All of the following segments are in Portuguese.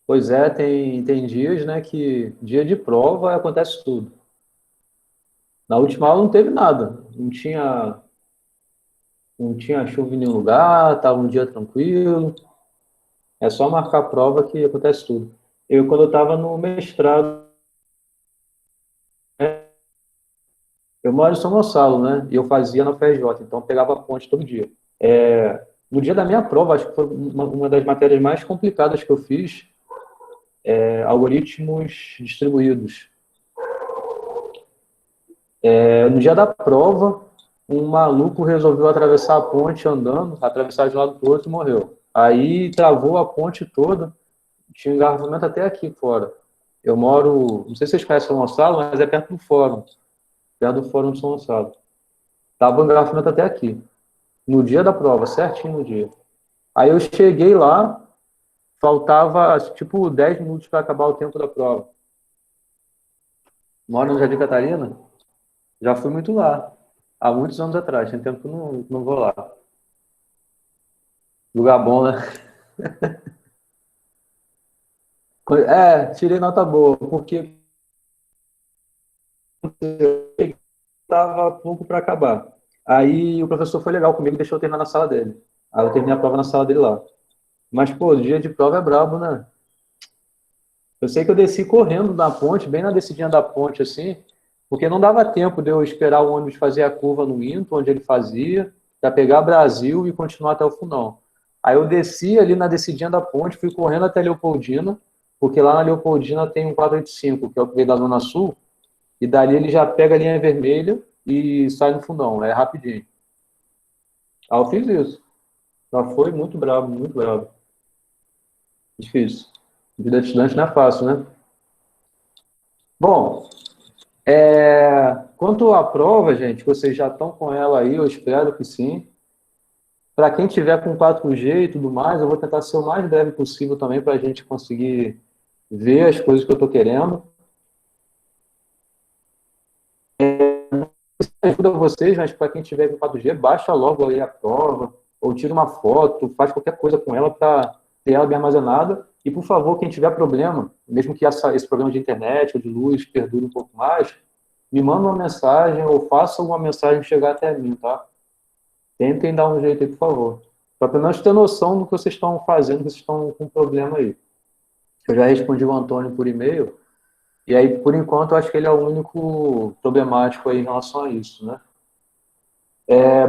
Pois é, tem dias, né, que dia de prova acontece tudo. Na última aula não teve nada, não tinha chuva em nenhum lugar, estava um dia tranquilo. É só marcar a prova que acontece tudo. Quando eu estava no mestrado, né, eu moro em São Gonçalo, né, e eu fazia na FRJ, então eu pegava a ponte todo dia. No dia da minha prova, acho que foi uma das matérias mais complicadas que eu fiz, algoritmos distribuídos. No dia da prova, um maluco resolveu atravessar a ponte andando, atravessar de um lado para o outro e morreu. Aí travou a ponte toda, tinha um engarrafamento até aqui fora. Eu moro, não sei se vocês conhecem São Gonçalo, mas é perto do Fórum de São Gonçalo. Tava um engarrafamento até aqui, no dia da prova, certinho no dia. Aí eu cheguei lá, faltava tipo 10 minutos para acabar o tempo da prova. Moro no Jardim Catarina, já fui muito lá, há muitos anos atrás, tem tempo que eu não vou lá. Lugar bom, né? Tirei nota boa, porque estava pouco para acabar. Aí o professor foi legal comigo, deixou eu terminar na sala dele. Aí eu terminei a prova na sala dele lá. Mas, pô, o dia de prova é brabo, né? Eu sei que eu desci correndo na ponte, bem na descidinha da ponte, assim, porque não dava tempo de eu esperar o ônibus fazer a curva no Into, onde ele fazia, para pegar Brasil e continuar até o Fundão. Aí eu desci ali na descidinha da ponte, fui correndo até Leopoldina, porque lá na Leopoldina tem um 485, que é o que veio da Zona Sul, e dali ele já pega a linha vermelha e sai no Fundão, é rapidinho. Aí eu fiz isso. Já foi muito bravo, muito bravo. Difícil. Vida de estudante não é fácil, né? Bom, quanto à prova, gente, vocês já estão com ela aí, eu espero que sim. Para quem tiver com 4G e tudo mais, eu vou tentar ser o mais breve possível também para a gente conseguir ver as coisas que eu estou querendo. Ajuda vocês, mas para quem tiver com 4G, baixa logo aí a prova, ou tira uma foto, faz qualquer coisa com ela para ter ela bem armazenada. E, por favor, quem tiver problema, mesmo que esse problema de internet ou de luz perdure um pouco mais, me manda uma mensagem ou faça uma mensagem chegar até mim, tá? Tentem dar um jeito aí, por favor. Para pelo menos ter noção do que vocês estão fazendo, que vocês estão com problema aí. Eu já respondi o Antônio por e-mail, e aí, por enquanto, eu acho que ele é o único problemático aí em relação a isso, né?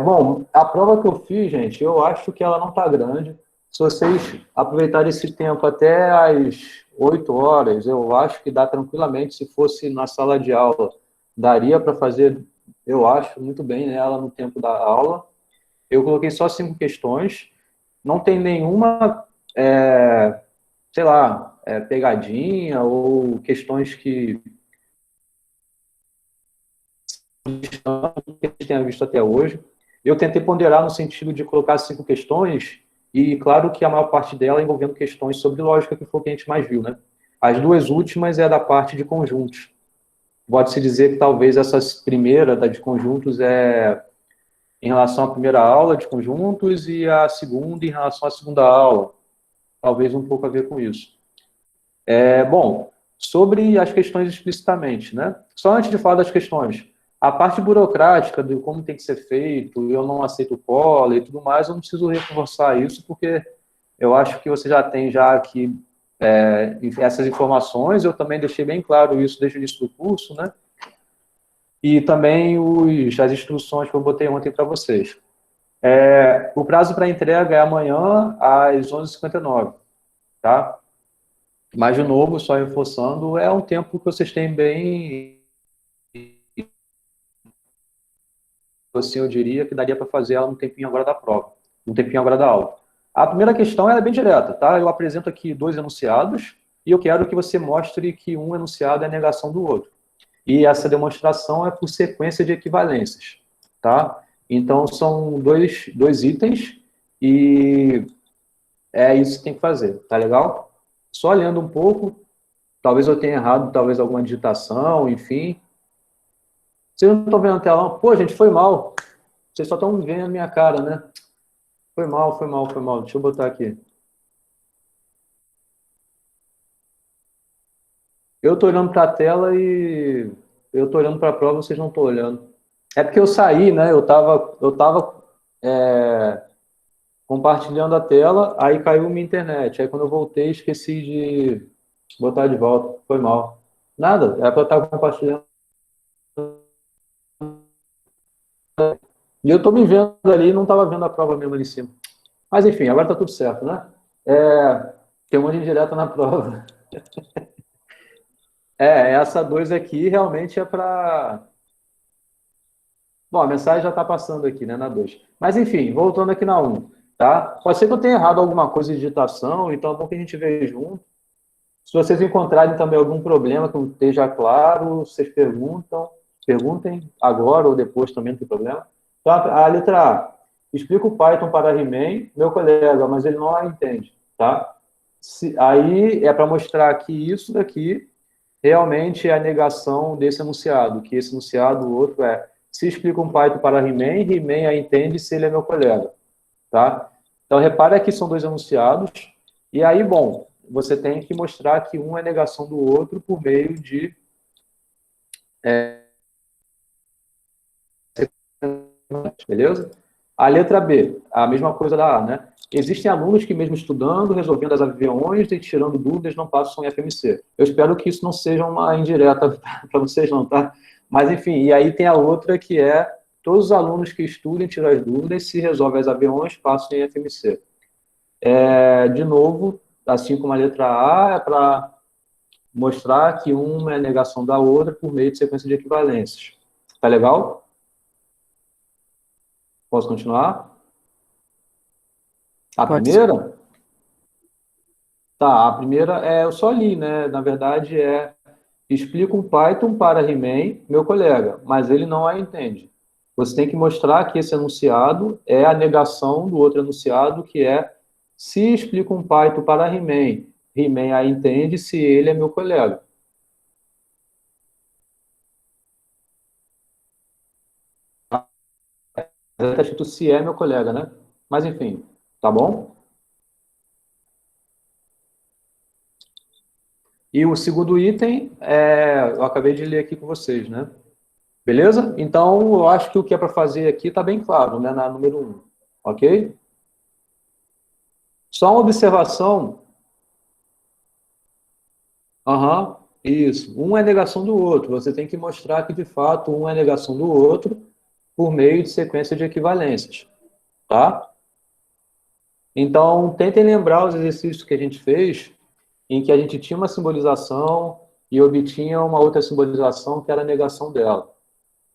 Bom, a prova que eu fiz, gente, eu acho que ela não está grande. Se vocês aproveitarem esse tempo até às 8 horas, eu acho que dá tranquilamente. Se fosse na sala de aula, daria para fazer, eu acho, muito bem nela no tempo da aula. Eu coloquei só 5 questões. Não tem nenhuma, sei lá, pegadinha ou questões que a gente tenha visto até hoje. Eu tentei ponderar no sentido de colocar 5 questões, e claro que a maior parte dela envolvendo questões sobre lógica, que foi o que a gente mais viu, né? As duas últimas é da parte de conjuntos. Pode-se dizer que talvez essa primeira, da de conjuntos, é em relação à primeira aula de conjuntos e a segunda em relação à segunda aula. Talvez um pouco a ver com isso. Bom, sobre as questões explicitamente, né? Só antes de falar das questões, a parte burocrática de como tem que ser feito, eu não aceito cola e tudo mais, eu não preciso reforçar isso, porque eu acho que você já tem já aqui essas informações, eu também deixei bem claro isso desde o início do curso, né? E também as instruções que eu botei ontem para vocês. O prazo para entrega é amanhã às 11h59, tá? Mas, de novo, só reforçando, é um tempo que vocês têm bem, assim, eu diria que daria para fazer ela no tempinho agora da prova, no tempinho agora da aula. A primeira questão é bem direta, tá? Eu apresento aqui 2 enunciados e eu quero que você mostre que um enunciado é a negação do outro. E essa demonstração é por sequência de equivalências, tá? Então, são dois itens e é isso que tem que fazer, tá legal? Só lendo um pouco, talvez eu tenha errado, talvez alguma digitação, enfim. Vocês não estão vendo a tela, não? Pô, gente, foi mal. Vocês só estão vendo a minha cara, né? Foi mal, foi mal, foi mal. Deixa eu botar aqui. Eu estou olhando para a tela e eu estou olhando para a prova, vocês não estão olhando. É porque eu saí, né? Eu tava compartilhando a tela, aí caiu minha internet. Aí quando eu voltei, esqueci de botar de volta. Foi mal. Nada, é para eu estar compartilhando. E eu estou me vendo ali, não estava vendo a prova mesmo ali em cima. Mas enfim, agora está tudo certo, né? Tem um monte de indireta na prova. Essa 2 aqui realmente é para. Bom, a mensagem já está passando aqui, né, na 2. Mas enfim, voltando aqui na 1, tá? Pode ser que eu tenha errado alguma coisa de digitação, então é bom que a gente veja junto. Se vocês encontrarem também algum problema que não esteja claro, vocês perguntem agora ou depois também, não tem problema. Então, a letra A. Explica o Python para He-Man, meu colega, mas ele não a entende, tá? Aí é para mostrar que isso daqui realmente é a negação desse enunciado, que esse enunciado, o outro se explica um Python para He-Man, He-Man a entende se ele é meu colega, tá? Então, repara que são 2 enunciados, e aí, bom, você tem que mostrar que um é negação do outro por meio de beleza? A letra B, a mesma coisa da A, né? Existem alunos que, mesmo estudando, resolvendo as aviões e tirando dúvidas, não passam em FMC. Eu espero que isso não seja uma indireta para vocês, não, tá? Mas, enfim, e aí tem a outra que é todos os alunos que estudem, tiram as dúvidas, se resolvem as aviões, passam em FMC. De novo, assim como a letra A, é para mostrar que uma é a negação da outra por meio de sequência de equivalências. Tá legal? Posso continuar? A Pode sim. primeira? Tá, a primeira eu só li, né? Na verdade explica um Python para He-Man, meu colega, mas ele não a entende. Você tem que mostrar que esse enunciado é a negação do outro enunciado, que é se explica um Python para He-Man, He-Man a entende se ele é meu colega. Está escrito se é meu colega, né? Mas enfim, tá bom? E o segundo item, eu acabei de ler aqui com vocês, né? Beleza? Então, eu acho que o que é para fazer aqui está bem claro, né? Na número 1, ok? Só uma observação. Aham, isso. Um é negação do outro. Você tem que mostrar que, de fato, um é negação do outro por meio de sequência de equivalências, tá? Então, tentem lembrar os exercícios que a gente fez, em que a gente tinha uma simbolização e obtinha uma outra simbolização que era a negação dela,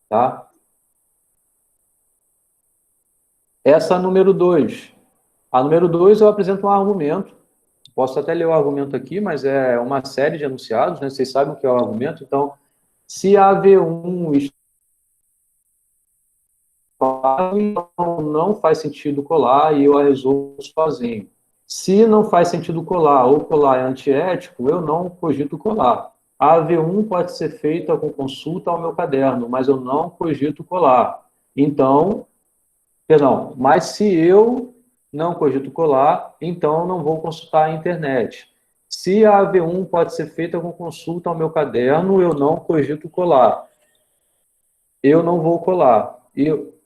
tá? Essa número 2. A número 2 eu apresento um argumento. Posso até ler o argumento aqui, mas é uma série de enunciados, né? Vocês sabem o que é o argumento. Então, se a V1 está, então não faz sentido colar e eu a resolvo sozinho. Se não faz sentido colar ou colar é antiético, eu não cogito colar. A V1 pode ser feita com consulta ao meu caderno, mas eu não cogito colar. Então, perdão, mas se eu não cogito colar, então não vou consultar a internet. Se a AV1 pode ser feita com consulta ao meu caderno, eu não cogito colar. Eu não vou colar.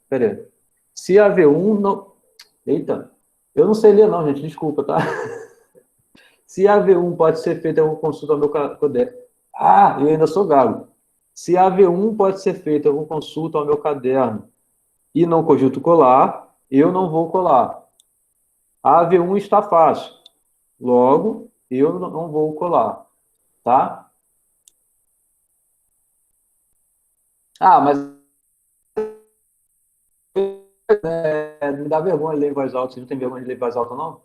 Peraí. Se a AV1 não... Eita, eu não sei ler não, gente, desculpa, tá? Se a AV1 pode ser feita com consulta ao meu caderno... Ah, eu ainda sou gago. Se a AV1 pode ser feita com consulta ao meu caderno e não cogito colar, eu não vou colar. A AV1 está fácil. Logo, eu não vou colar. Tá? Ah, mas me dá vergonha de ler em voz alta. Você não tem vergonha de ler em voz alta, não?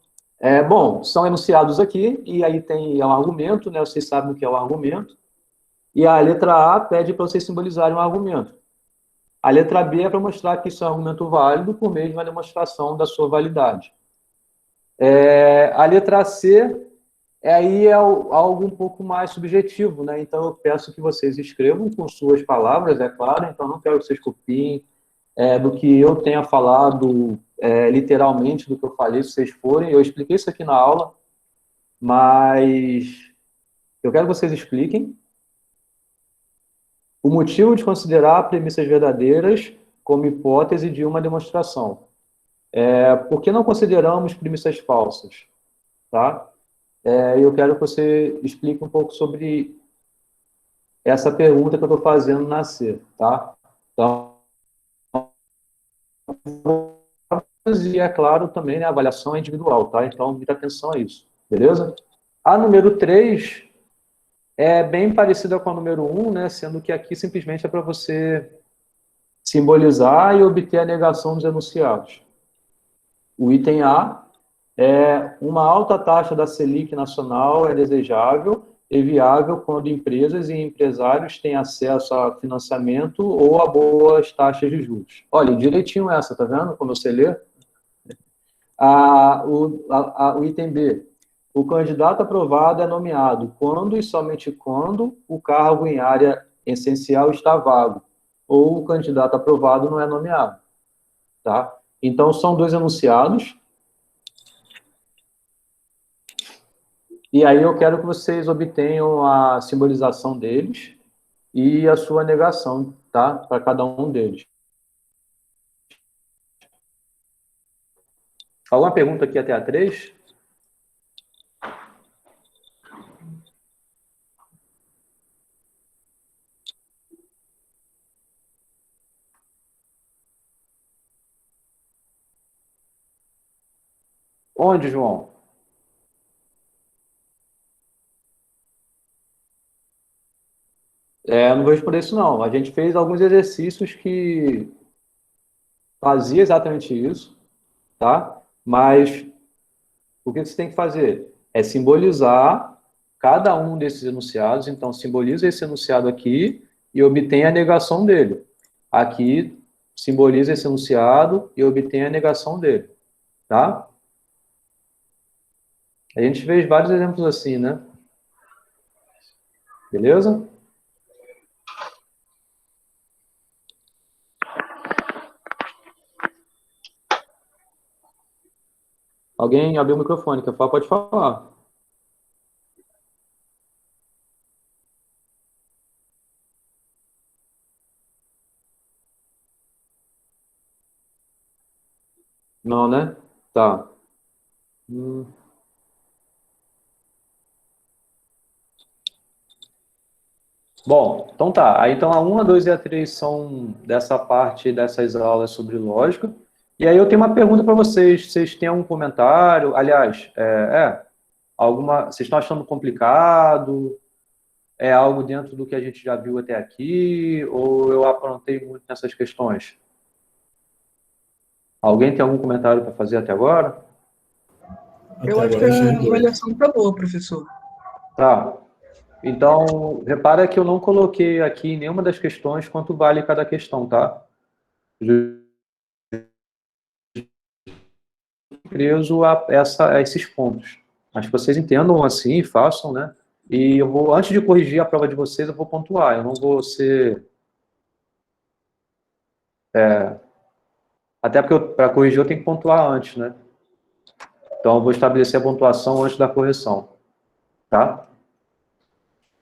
Bom, são enunciados aqui, e aí tem um argumento, né? Vocês sabem o que é o argumento. E a letra A pede para vocês simbolizarem um argumento. A letra B é para mostrar que isso é um argumento válido por meio de uma demonstração da sua validade. A letra C aí é algo um pouco mais subjetivo, né? Então eu peço que vocês escrevam com suas palavras, é claro, então não quero que vocês copiem do que eu tenha falado literalmente do que eu falei, se vocês forem. Eu expliquei isso aqui na aula, mas eu quero que vocês expliquem, O motivo de considerar premissas verdadeiras como hipótese de uma demonstração. Por que não consideramos premissas falsas? Tá? Eu quero que você explique um pouco sobre essa pergunta que eu estou fazendo nascer. Tá? Então, e é claro também, né, a avaliação é individual, tá? Então, muita atenção a isso, beleza? A número 3 é bem parecida com a número 1, né, sendo que aqui simplesmente é para você simbolizar e obter a negação dos enunciados. O item A é uma alta taxa da Selic nacional é desejável e viável quando empresas e empresários têm acesso a financiamento ou a boas taxas de juros. Olha, direitinho essa, tá vendo? Como você lê. O item B. O candidato aprovado é nomeado quando e somente quando o cargo em área essencial está vago, ou o candidato aprovado não é nomeado. Tá? Então, são dois enunciados. E aí eu quero que vocês obtenham a simbolização deles e a sua negação, tá? Para cada um deles. Alguma pergunta aqui até a 3? Onde, João? Não vou responder isso, não. A gente fez alguns exercícios que fazia exatamente isso, tá? Mas o que você tem que fazer? É simbolizar cada um desses enunciados. Então, simboliza esse enunciado aqui e obtém a negação dele. Aqui, simboliza esse enunciado e obtém a negação dele, tá? A gente fez vários exemplos assim, né? Beleza? Alguém abriu o microfone, quer falar? Pode falar. Não, né? Tá. Hum. Bom, então tá. Aí, então, a 1, a 2 e a 3 são dessa parte dessas aulas sobre lógica. E aí eu tenho uma pergunta para vocês. Vocês têm algum comentário? Aliás, vocês estão achando complicado? É algo dentro do que a gente já viu até aqui? Ou eu aprontei muito nessas questões? Alguém tem algum comentário para fazer até agora? Eu Até acho que agora achei a de boa. avaliação tá boa, professor. Tá. Então, repara que eu não coloquei aqui nenhuma das questões quanto vale cada questão, tá? Preso a esses pontos. Mas que vocês entendam assim e façam, né? E eu vou, antes de corrigir a prova de vocês, eu vou pontuar. Eu não vou ser... Até porque para corrigir eu tenho que pontuar antes, né? Então eu vou estabelecer a pontuação antes da correção, tá?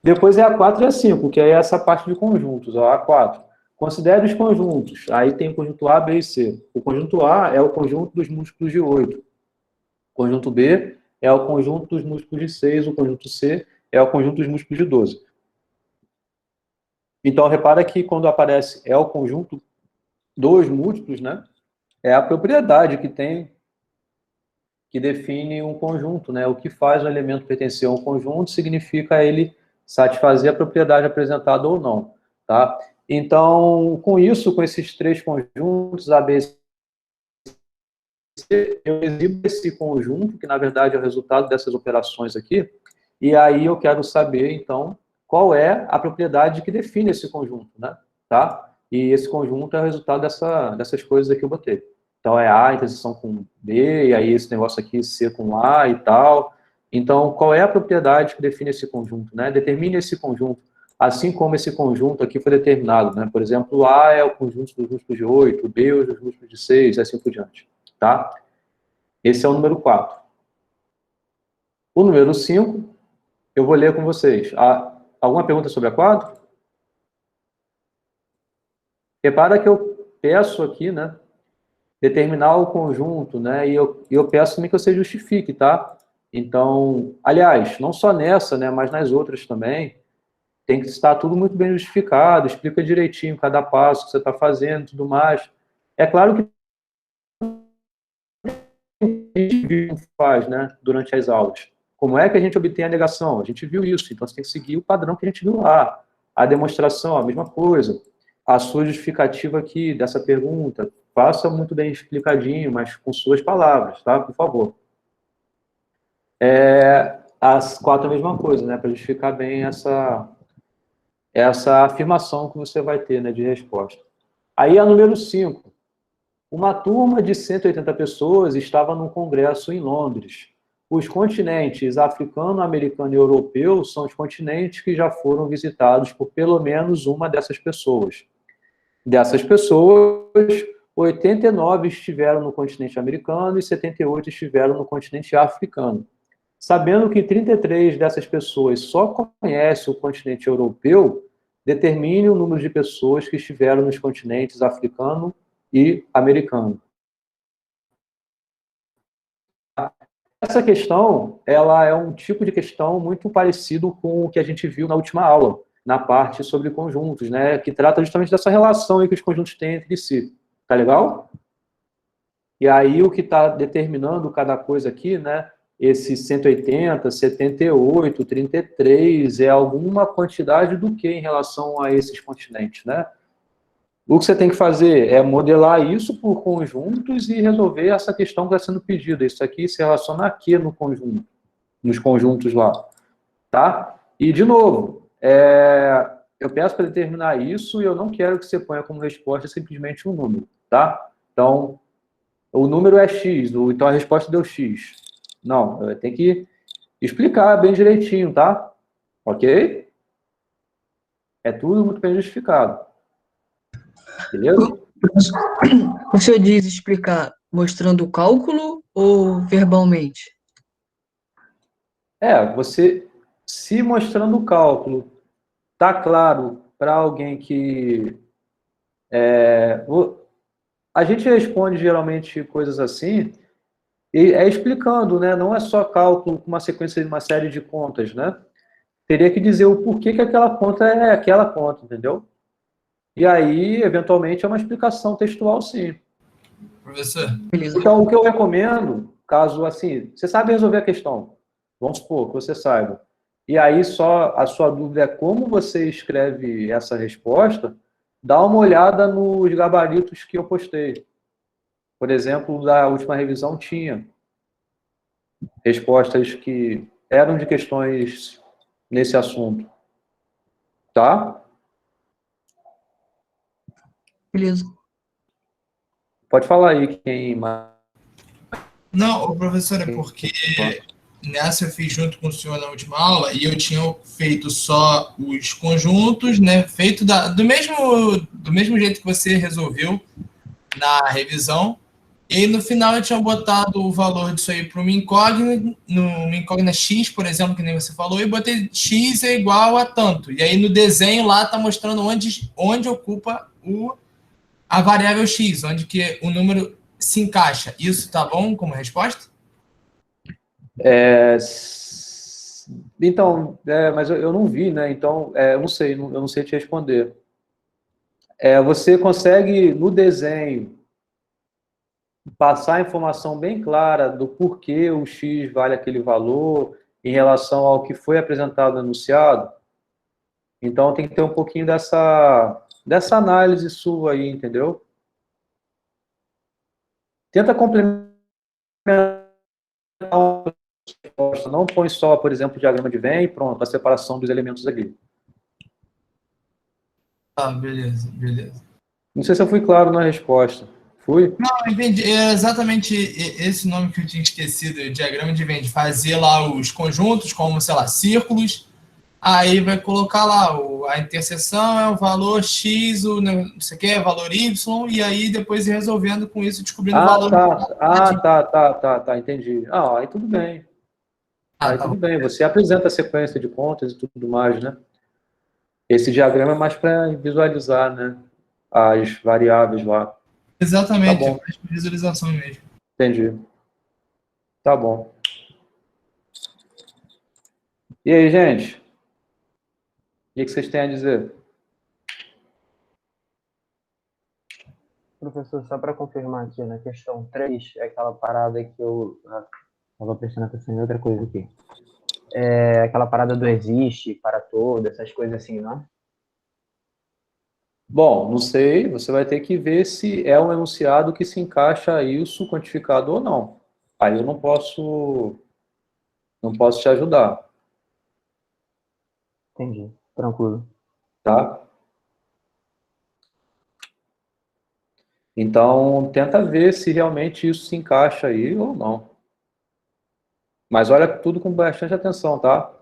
Depois é a 4 e a 5, que é essa parte de conjuntos, ó, a 4. Considere os conjuntos. Aí tem o conjunto A, B e C. O conjunto A é o conjunto dos múltiplos de 8. O conjunto B é o conjunto dos múltiplos de 6. O conjunto C é o conjunto dos múltiplos de 12. Então, repara que quando aparece é o conjunto dos múltiplos, né? É a propriedade que tem, que define um conjunto, né? O que faz um elemento pertencer a um conjunto significa ele satisfazer a propriedade apresentada ou não, tá? Então, com isso, com esses três conjuntos, A, B, C, eu exibo esse conjunto, que na verdade é o resultado dessas operações aqui, e aí eu quero saber, então, qual é a propriedade que define esse conjunto, né? Tá? E esse conjunto é o resultado dessas coisas aqui que eu botei. Então, é A, interseção com B, e aí esse negócio aqui, C com A e tal. Então, qual é a propriedade que define esse conjunto, né? Determine esse conjunto, assim como esse conjunto aqui foi determinado, né? Por exemplo, o A é o conjunto dos múltiplos de 8, o B é os múltiplos de 6, assim por diante, tá? Esse é o número 4. O número 5, eu vou ler com vocês. Alguma pergunta sobre a 4? Repara que eu peço aqui, né, determinar o conjunto, né, e eu peço também que você justifique, tá? Então, aliás, não só nessa, né, mas nas outras também, tem que estar tudo muito bem justificado, explica direitinho cada passo que você está fazendo e tudo mais. É claro que a gente viu faz, né, durante as aulas. Como é que a gente obtém a negação? A gente viu isso, então você tem que seguir o padrão que a gente viu lá. A demonstração, a mesma coisa. A sua justificativa aqui dessa pergunta, faça muito bem explicadinho, mas com suas palavras, tá? Por favor. As quatro a mesma coisa, né? Para justificar bem essa afirmação que você vai ter, né, de resposta. Aí a número 5. Uma turma de 180 pessoas estava num congresso em Londres. Os continentes africano, americano e europeu são os continentes que já foram visitados por pelo menos uma dessas pessoas. Dessas pessoas, 89 estiveram no continente americano e 78 estiveram no continente africano. Sabendo que 33 dessas pessoas só conhecem o continente europeu, determine o número de pessoas que estiveram nos continentes africano e americano. Essa questão, ela é um tipo de questão muito parecido com o que a gente viu na última aula, na parte sobre conjuntos, né, que trata justamente dessa relação que os conjuntos têm entre si. Tá legal? E aí o que está determinando cada coisa aqui, né, esse 180, 78, 33, é alguma quantidade do que em relação a esses continentes, né? O que você tem que fazer é modelar isso por conjuntos e resolver essa questão que está sendo pedida. Isso aqui se relaciona a quê no conjunto? Nos conjuntos lá, tá? E, de novo, eu peço para determinar isso e eu não quero que você ponha como resposta simplesmente um número, tá? Então, o número é X, então a resposta deu X. Não, tem que explicar bem direitinho, tá? Ok? É tudo muito bem justificado. Beleza? O senhor diz explicar mostrando o cálculo ou verbalmente? Você se mostrando o cálculo, tá claro para alguém que... a gente responde geralmente coisas assim, e explicando, né? Não é só cálculo com uma sequência de uma série de contas, né? Teria que dizer o porquê que aquela conta é aquela conta, entendeu? E aí, eventualmente, é uma explicação textual, sim. Professor? Beleza. Então, o que eu recomendo, caso assim, você sabe resolver a questão, vamos supor que você saiba, e aí só a sua dúvida é como você escreve essa resposta, dá uma olhada nos gabaritos que eu postei. Por exemplo, da última revisão tinha respostas que eram de questões nesse assunto. Tá? Beleza. Pode falar aí quem mais. Não, professor, é porque nessa eu fiz junto com o senhor na última aula e eu tinha feito só os conjuntos, né? Feito do mesmo jeito que você resolveu na revisão. E aí, no final eu tinha botado o valor disso aí para uma incógnita X, por exemplo, que nem você falou, e botei X é igual a tanto. E aí no desenho lá está mostrando onde ocupa a variável X, onde que o número se encaixa. Isso tá bom como resposta? Então, mas eu não vi, né? Então, eu não sei te responder. Você consegue, no desenho, passar a informação bem clara do porquê o X vale aquele valor em relação ao que foi apresentado no enunciado? Então, tem que ter um pouquinho dessa análise sua aí, entendeu? Tenta complementar a resposta. Não põe só, por exemplo, o diagrama de Venn e pronto, a separação dos elementos ali. Ah, beleza, beleza. Não sei se eu fui claro na resposta. Fui? Não, entendi. É exatamente esse nome que eu tinha esquecido, o diagrama de Venn, de fazer lá os conjuntos, como, sei lá, círculos, aí vai colocar lá a interseção é o valor X, não sei o que, é o valor Y, e aí depois ir resolvendo com isso, descobrindo o valor. Tá, entendi. Aí tudo bem. Aí tá tudo bom. bem, você apresenta a sequência de contas e tudo mais, né? Esse diagrama é mais para visualizar, né? as variáveis lá. Exatamente, Tá bom. faz visualização mesmo. Entendi. Tá bom. E aí, gente? O que vocês têm a dizer? Professor, só para confirmar aqui na questão 3, é aquela parada que eu estava prestando atenção em outra coisa aqui. É aquela parada do existe, para todo, essas coisas assim, não? Bom, não sei, você vai ter que ver se é um enunciado que se encaixa a isso quantificado ou não. Aí eu não posso te ajudar, Entendi. Tranquilo. tá? Então, tenta ver se realmente isso se encaixa aí ou não. Mas olha tudo com bastante atenção, tá?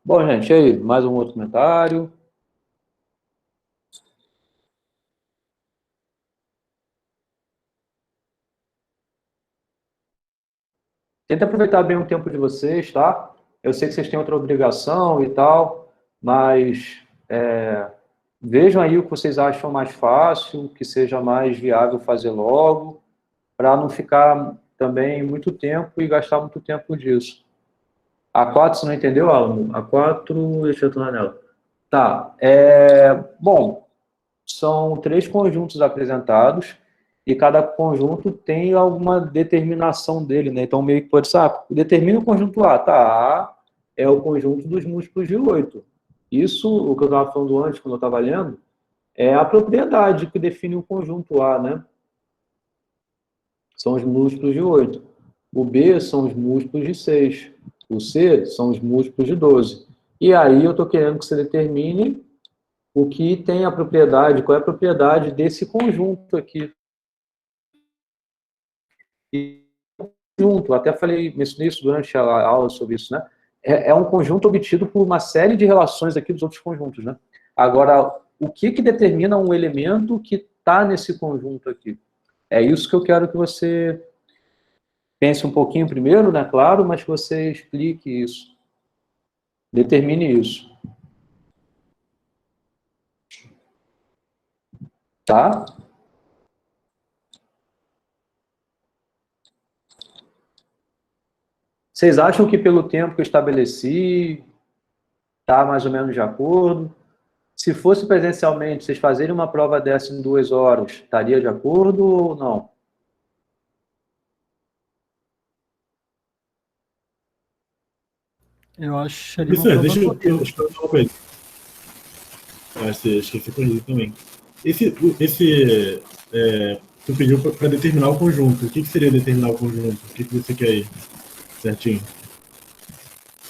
Bom, gente, e aí? Mais um outro comentário? Tenta aproveitar bem o tempo de vocês, tá? Eu sei que vocês têm outra obrigação e tal, mas vejam aí o que vocês acham mais fácil, que seja mais viável fazer logo, para não ficar também muito tempo e gastar muito tempo disso. A 4 você não entendeu, Alan? A 4, deixa eu tornar nela. Tá, bom, são 3 conjuntos apresentados, e cada conjunto tem alguma determinação dele, né? Então, meio que pode ser, determina o conjunto A. Tá, A é o conjunto dos múltiplos de 8. Isso, o que eu estava falando antes, quando eu estava lendo, é a propriedade que define o conjunto A, né? São os múltiplos de 8. O B são os múltiplos de 6. O C são os múltiplos de 12. E aí eu estou querendo que você determine o que tem a propriedade, qual é a propriedade desse conjunto aqui. E conjunto, até falei isso durante a aula sobre isso, né? É um conjunto obtido por uma série de relações aqui dos outros conjuntos, né? Agora, o que determina um elemento que está nesse conjunto aqui? É isso que eu quero que você pense um pouquinho primeiro, né? Claro, mas que você explique isso. Determine isso. Tá? Vocês acham que pelo tempo que eu estabeleci, está mais ou menos de acordo? Se fosse presencialmente, vocês fazerem uma prova dessa em 2 horas, estaria de acordo ou não? Eu acharia uma Professor, prova deixa eu correta. explicar uma coisa. Acho que você corrigiu também. Tu pediu para determinar o conjunto. O que seria determinar o conjunto? O que você quer aí? Certinho.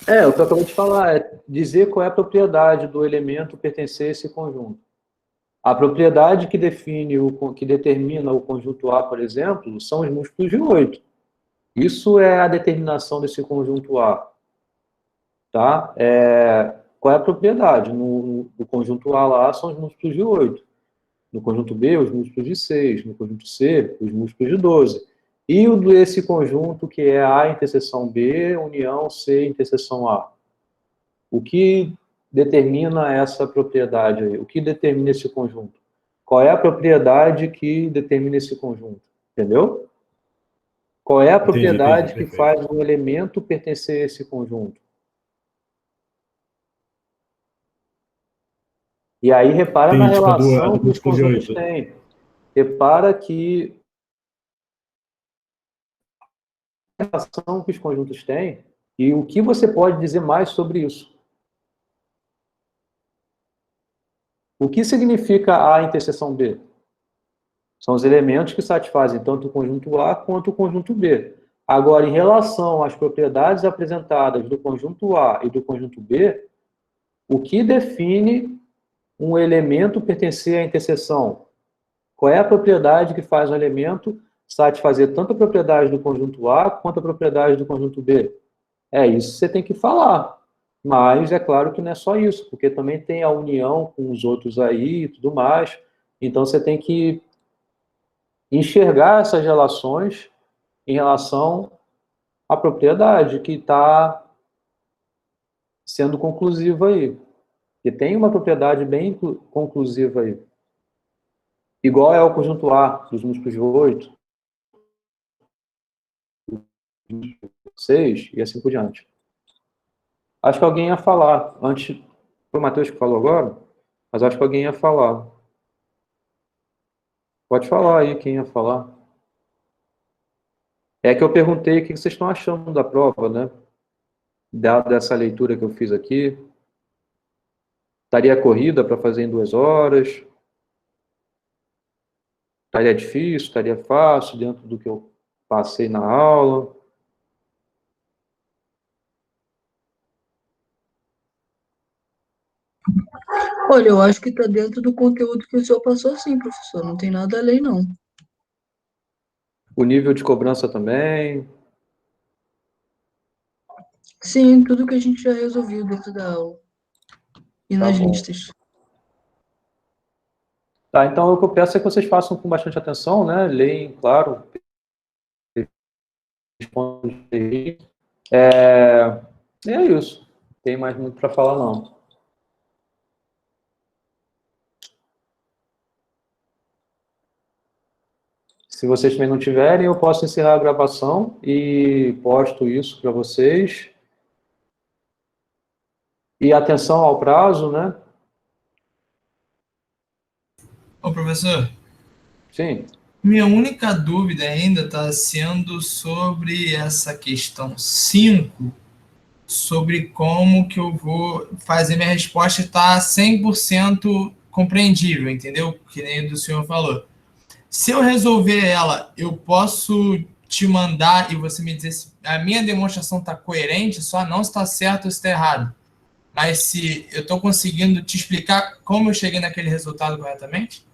O que eu acabei de falar é dizer qual é a propriedade do elemento pertencer a esse conjunto. A propriedade que define, que determina o conjunto A, por exemplo, são os múltiplos de 8. Isso é a determinação desse conjunto A. Tá? Qual é a propriedade? No conjunto A lá são os múltiplos de 8. No conjunto B, os múltiplos de 6. No conjunto C, os múltiplos de 12. E o desse conjunto, que é A interseção B, união C interseção A. O que determina essa propriedade aí? O que determina esse conjunto? Qual é a propriedade que determina esse conjunto? Entendeu? Qual é a propriedade que faz um elemento pertencer a esse conjunto? E aí, repara na relação que os conjuntos têm. Repara que a relação que os conjuntos têm e o que você pode dizer mais sobre isso. O que significa A interseção B? São os elementos que satisfazem tanto o conjunto A quanto o conjunto B. Agora, em relação às propriedades apresentadas do conjunto A e do conjunto B, o que define um elemento pertencer à interseção? Qual é a propriedade que faz um elemento satisfazer tanto a propriedade do conjunto A quanto a propriedade do conjunto B? Isso você tem que falar. Mas é claro que não é só isso, porque também tem a união com os outros aí e tudo mais. Então você tem que enxergar essas relações em relação à propriedade que está sendo conclusiva aí. E tem uma propriedade bem conclusiva aí. Igual é o conjunto A dos múltiplos de 8, 6 e assim por diante. Acho que alguém ia falar. Antes, foi o Matheus que falou agora, mas acho que alguém ia falar. Pode falar aí quem ia falar. É que eu perguntei o que vocês estão achando da prova, né? Dada essa leitura que eu fiz aqui. Estaria corrida para fazer em 2 horas? Estaria difícil? Estaria fácil dentro do que eu passei na aula? Olha, eu acho que está dentro do conteúdo que o senhor passou sim, professor. Não tem nada além, não. O nível de cobrança também? Sim, tudo que a gente já resolveu dentro da aula. E Tá nas bom. listas. Tá, então o que eu peço é que vocês façam com bastante atenção, né? Leem, claro, respondem. É isso. Não tem mais muito para falar, não. Se vocês também não tiverem, eu posso encerrar a gravação e posto isso para vocês. E atenção ao prazo, né? Ô, professor, Sim. minha única dúvida ainda está sendo sobre essa questão 5, sobre como que eu vou fazer minha resposta estar 100% compreendível, entendeu? Que nem o do senhor falou. Se eu resolver ela, eu posso te mandar e você me dizer se a minha demonstração está coerente, só não se está certo ou se está errado. Mas se eu estou conseguindo te explicar como eu cheguei naquele resultado corretamente?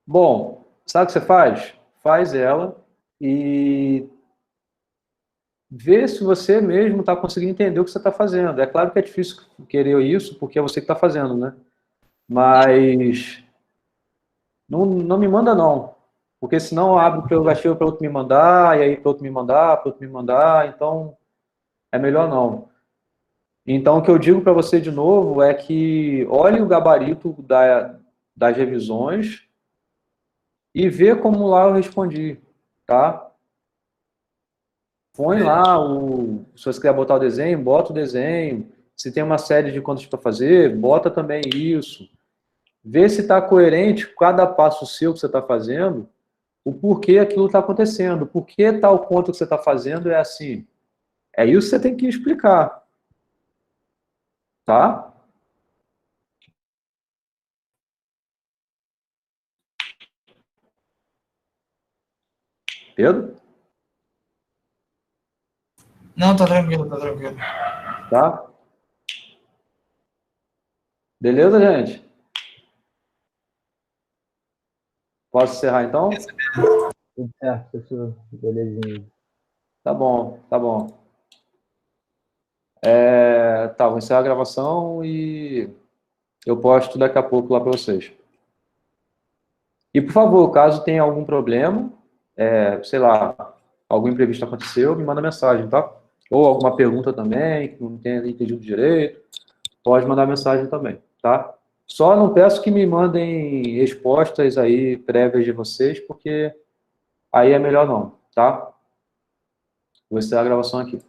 Bom, sabe o que você faz? Faz ela e vê se você mesmo está conseguindo entender o que você está fazendo. É claro que é difícil querer isso, porque é você que está fazendo, né? Mas não me manda, não. Porque senão eu abro prerrogativa para outro me mandar, e aí para outro me mandar, para outro me mandar. Então, é melhor não. Então, o que eu digo para você de novo é que olhe o gabarito das revisões e vê como lá eu respondi, tá? Põe lá, se você quiser botar o desenho, bota o desenho. Se tem uma série de contas para fazer, bota também isso. Vê se está coerente cada passo seu que você está fazendo, o porquê aquilo está acontecendo, por que tal conta que você está fazendo é assim. É isso que você tem que explicar, tá? Pedro? Não, tá tranquilo, tá tranquilo. Tá? Beleza, gente? Posso encerrar então? Tudo certo, professor. Belezinha. Tá bom, tá bom. Tá, vou encerrar a gravação e eu posto daqui a pouco lá para vocês. E, por favor, caso tenha algum problema, sei lá, algum imprevisto aconteceu, me manda mensagem, tá? Ou alguma pergunta também, que não tenha entendido direito, pode mandar mensagem também, tá? Só não peço que me mandem respostas aí prévias de vocês, porque aí é melhor não, tá? Vou encerrar a gravação aqui.